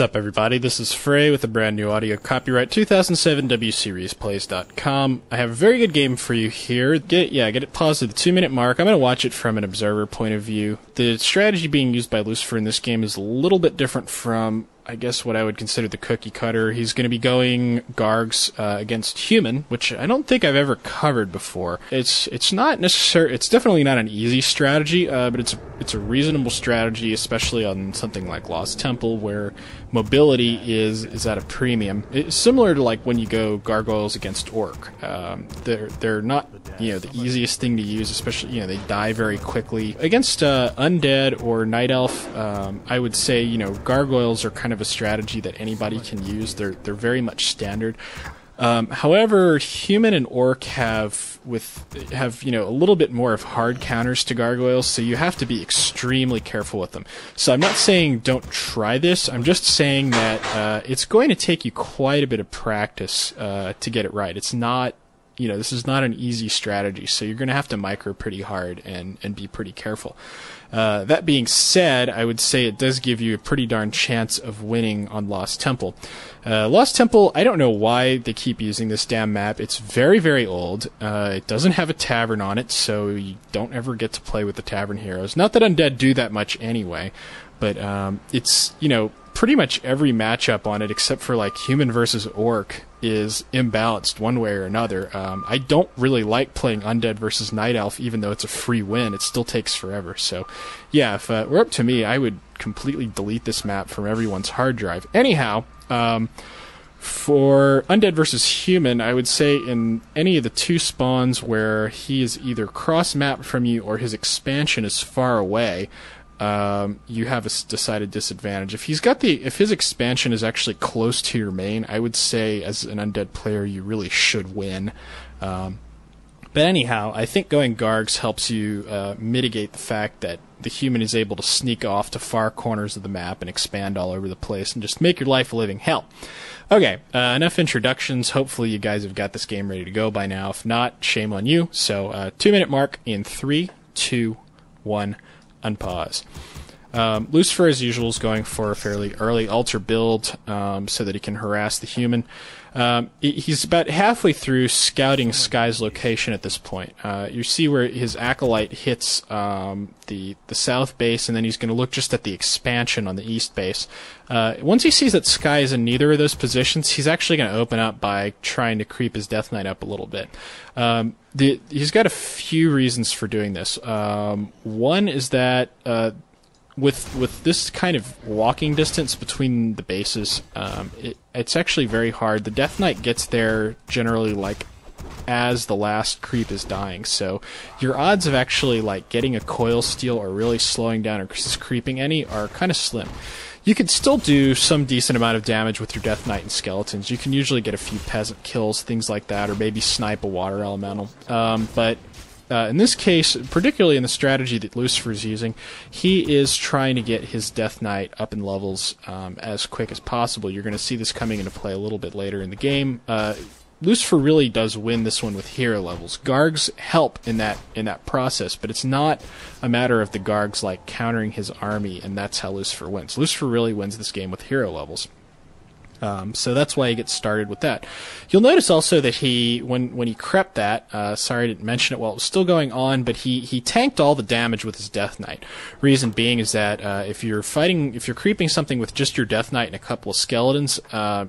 What's up, everybody? This is Fray with a brand new audio, copyright 2007 WCRplays.com. I have a very good game for you here. Get it paused to the 2-minute mark. I'm going to watch it from an observer point of view. The strategy being used by Lucifer in this game is a little bit different from, I guess, what I would consider the cookie cutter. He's going to be going Gargs against human, which I don't think I've ever covered before. It's not necessarily, it's definitely not an easy strategy, but it's a reasonable strategy, especially on something like Lost Temple, where mobility is at a premium. It's similar to like when you go gargoyles against orc. They're not the easiest thing to use, especially they die very quickly against undead or night elf. I would say gargoyles are kind of a strategy that anybody can use. They're very much standard. However, human and orc have a little bit more of hard counters to gargoyles, so you have to be extremely careful with them. So I'm not saying don't try this. I'm just saying that it's going to take you quite a bit of practice to get it right. It's not, this is not an easy strategy, so you're going to have to micro pretty hard and be pretty careful. That being said, I would say it does give you a pretty darn chance of winning on Lost Temple. Lost Temple, I don't know why they keep using this damn map. It's very, very old. It doesn't have a tavern on it, so you don't ever get to play with the tavern heroes. Not that undead do that much anyway, but it's, pretty much every matchup on it, except for like human versus orc, is imbalanced one way or another. I don't really like playing undead versus night elf, even though it's a free win. It still takes forever. So, yeah, if it were up to me, I would completely delete this map from everyone's hard drive. Anyhow, for undead versus human, I would say in any of the two spawns where he is either cross-mapped from you or his expansion is far away, you have a decided disadvantage. If his expansion is actually close to your main, I would say as an undead player you really should win. But anyhow, I think going Gargs helps you mitigate the fact that the human is able to sneak off to far corners of the map and expand all over the place and just make your life a living hell. Okay, enough introductions. Hopefully you guys have got this game ready to go by now. If not, shame on you. So 2-minute mark in 3, 2, 1... unpause. Lucifer, as usual, is going for a fairly early altar build so that he can harass the human. He's about halfway through scouting Sky's location at this point. You see where his acolyte hits the south base, and then he's going to look just at the expansion on the east base. Once he sees that Sky is in neither of those positions, he's actually going to open up by trying to creep his Death Knight up a little bit. He's got a few reasons for doing this. One is that with this kind of walking distance between the bases, it's actually very hard. The Death Knight gets there generally like as the last creep is dying, so your odds of actually like getting a coil steal or really slowing down or creeping any are kind of slim. You can still do some decent amount of damage with your Death Knight and skeletons. You can usually get a few peasant kills, things like that, or maybe snipe a water elemental. But in this case, particularly in the strategy that Lucifer's using, he is trying to get his Death Knight up in levels as quick as possible. You're going to see this coming into play a little bit later in the game. Lucifer really does win this one with hero levels. Gargs help in that process, but it's not a matter of the Gargs like countering his army, and that's how Lucifer wins. Lucifer really wins this game with hero levels. So that's why he gets started with that. You'll notice also that when he crept that, sorry I didn't mention it while it was still going on, but he tanked all the damage with his Death Knight. Reason being is that if you're creeping something with just your Death Knight and a couple of skeletons,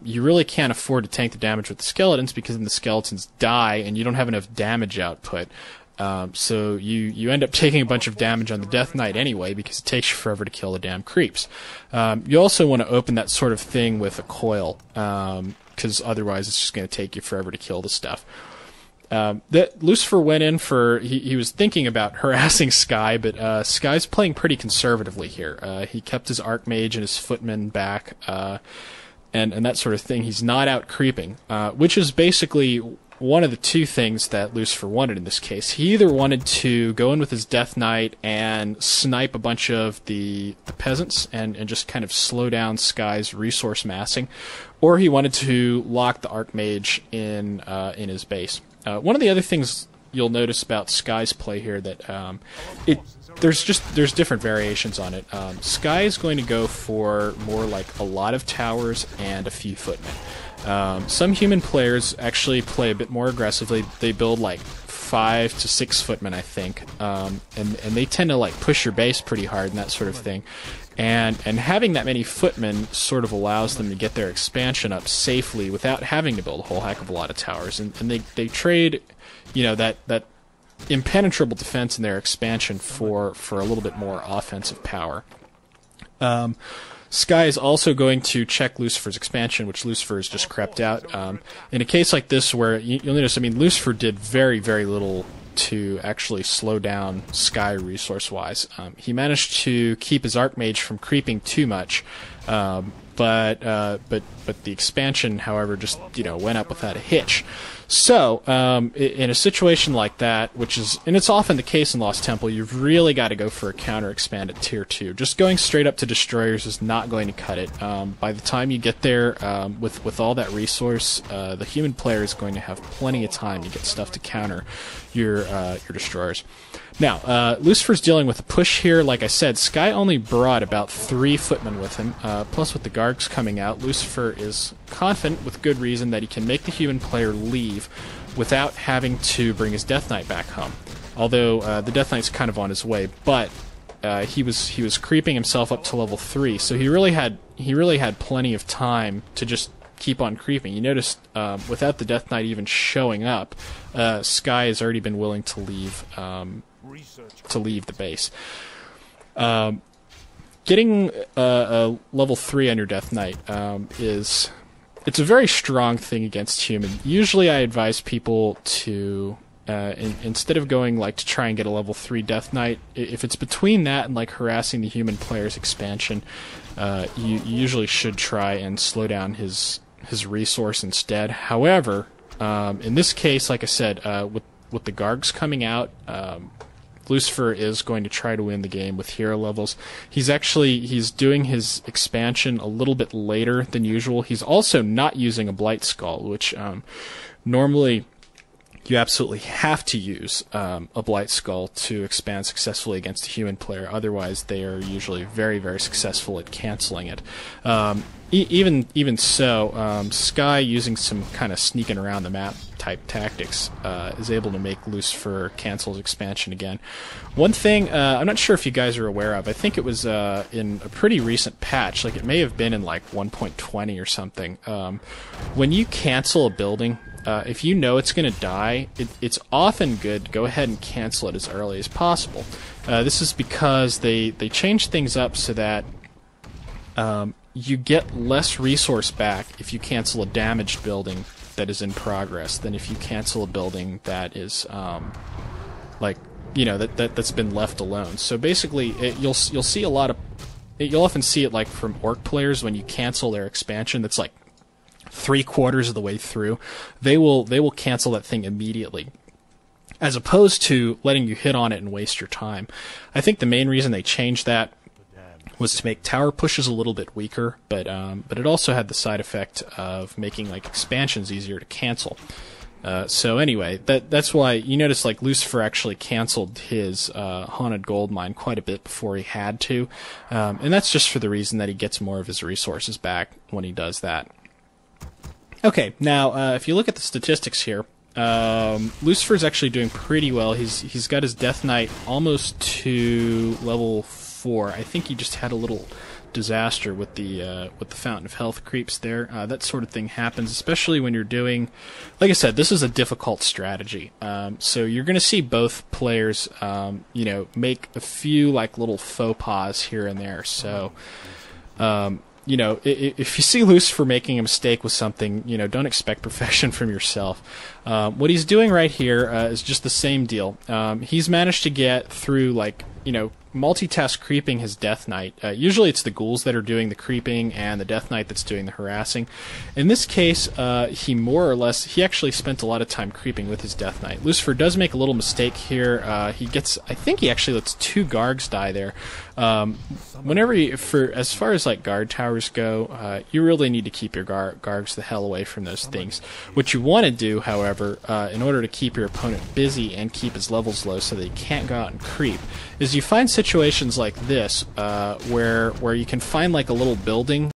you really can't afford to tank the damage with the skeletons because then the skeletons die and you don't have enough damage output. So you end up taking a bunch of damage on the Death Knight anyway because it takes you forever to kill the damn creeps. You also want to open that sort of thing with a coil, because otherwise it's just going to take you forever to kill the stuff. That Lucifer went in for, he was thinking about harassing Sky, but Sky's playing pretty conservatively here. He kept his Archmage and his Footman back, and that sort of thing. He's not out creeping, which is basically one of the two things that Lucifer wanted in this case. He either wanted to go in with his Death Knight and snipe a bunch of the peasants and just kind of slow down Sky's resource massing, or he wanted to lock the Archmage in his base. One of the other things you'll notice about Sky's play here that there's different variations on it. Sky is going to go for more like a lot of towers and a few footmen. Some human players actually play a bit more aggressively. They build like 5 to 6 footmen, I think, and they tend to like push your base pretty hard and that sort of thing. And having that many footmen sort of allows them to get their expansion up safely without having to build a whole heck of a lot of towers. And they trade, that impenetrable defense in their expansion for a little bit more offensive power. Sky is also going to check Lucifer's expansion, which Lucifer has just crept out. In a case like this where you'll notice, Lucifer did very, very little to actually slow down Sky resource-wise. He managed to keep his Archmage from creeping too much, but the expansion, however, just went up without a hitch. So, in a situation like that, and it's often the case in Lost Temple, you've really got to go for a counter expand at Tier 2. Just going straight up to Destroyers is not going to cut it. By the time you get there, with all that resource, the human player is going to have plenty of time to get stuff to counter your Destroyers. Now, Lucifer's dealing with a push here. Like I said, Sky only brought about 3 footmen with him. Plus, with the Gargs coming out, Lucifer is confident, with good reason, that he can make the human player leave without having to bring his Death Knight back home. Although the Death Knight's kind of on his way, but he was creeping himself up to level 3, so he really had plenty of time to just keep on creeping. You notice without the Death Knight even showing up, Sky has already been willing to leave the base. Getting a level 3 on your Death Knight it's a very strong thing against human. Usually I advise people to instead of going to try and get a level 3 Death Knight, if it's between that and harassing the human player's expansion, you usually should try and slow down his resource instead. However, in this case, like I said, with the Gargs coming out, Lucifer is going to try to win the game with hero levels. He's doing his expansion a little bit later than usual. He's also not using a Blight Skull, which normally you absolutely have to use a Blight Skull to expand successfully against a human player. Otherwise, they are usually very, very successful at canceling it. Even so, Sky, using some kind of sneaking around the map type tactics, is able to make Lucifer cancel his expansion again. One thing I'm not sure if you guys are aware of, I think it was in a pretty recent patch, it may have been in 1.20 or something. When you cancel a building, if you know it's going to die, it's often good to go ahead and cancel it as early as possible. This is because they change things up so that you get less resource back if you cancel a damaged building that is in progress than if you cancel a building that is that's been left alone. So basically, you'll see a lot of you'll often see it from orc players when you cancel their expansion. That's 3/4 of the way through, they will cancel that thing immediately, as opposed to letting you hit on it and waste your time. I think the main reason they changed that was to make tower pushes a little bit weaker, but it also had the side effect of making expansions easier to cancel. So anyway, that's why you notice Lucifer actually canceled his Haunted Gold Mine quite a bit before he had to, and that's just for the reason that he gets more of his resources back when he does that. Okay, now if you look at the statistics here, Lucifer's actually doing pretty well. He's got his Death Knight almost to level 4. I think he just had a little disaster with the Fountain of Health creeps there. That sort of thing happens, especially when you're doing, like I said, this is a difficult strategy. So you're going to see both players, make a few little faux pas here and there. So. If you see Lucifer making a mistake with something, don't expect perfection from yourself. What he's doing right here is just the same deal. He's managed to get through, multitask creeping his Death Knight. Usually it's the ghouls that are doing the creeping and the Death Knight that's doing the harassing. In this case, he actually spent a lot of time creeping with his Death Knight. Lucifer does make a little mistake here. I think he actually lets 2 Gargs die there. As far as like guard towers go, you really need to keep your Gargs the hell away from those things. What you want to do, however, in order to keep your opponent busy and keep his levels low so that he can't go out and creep, is you find situations like this where you can find like a little building